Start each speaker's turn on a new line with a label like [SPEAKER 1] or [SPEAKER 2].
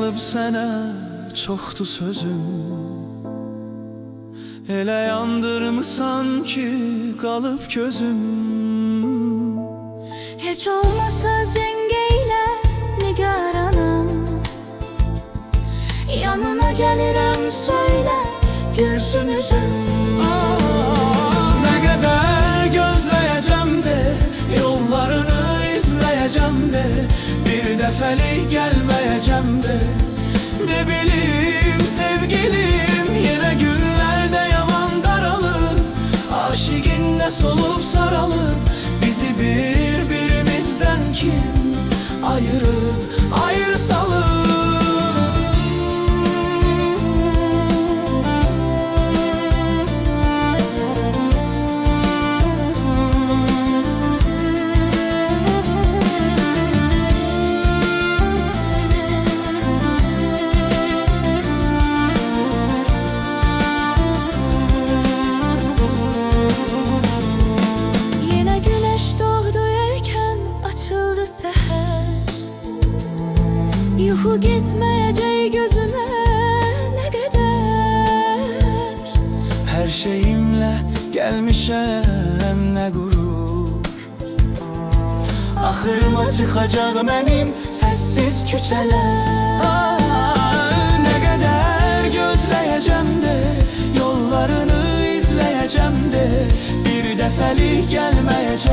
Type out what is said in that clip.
[SPEAKER 1] qalıb sənə çoxdu sözüm. Elə yandırmısan ki qalıb gözüm.
[SPEAKER 2] Heç olmasa zəngeylə nigaranım, yanına gəlirəm söylə gülsün üzüm.
[SPEAKER 1] Nə qədər gözləyəcəm de, yollarını izləyəcəm de, bir dəfəlik gəlməyəcəm de. Ne bileyim sevgilim, yenə günlərdə yaman qaralır, aşiqinlə solub saralır, bizi bir-birimizdən kim ayırıb, ayrı salır.
[SPEAKER 2] Yuxu getməyəcək gözümə nə qədər.
[SPEAKER 1] Hər şeyimlə gəlmişəm nə qurur, axırıma çıxacaq mənim səssiz küçələr. Nə qədər gözləyəcəm de, yollarını izləyəcəm de, bir dəfəlik gəlməyəcəm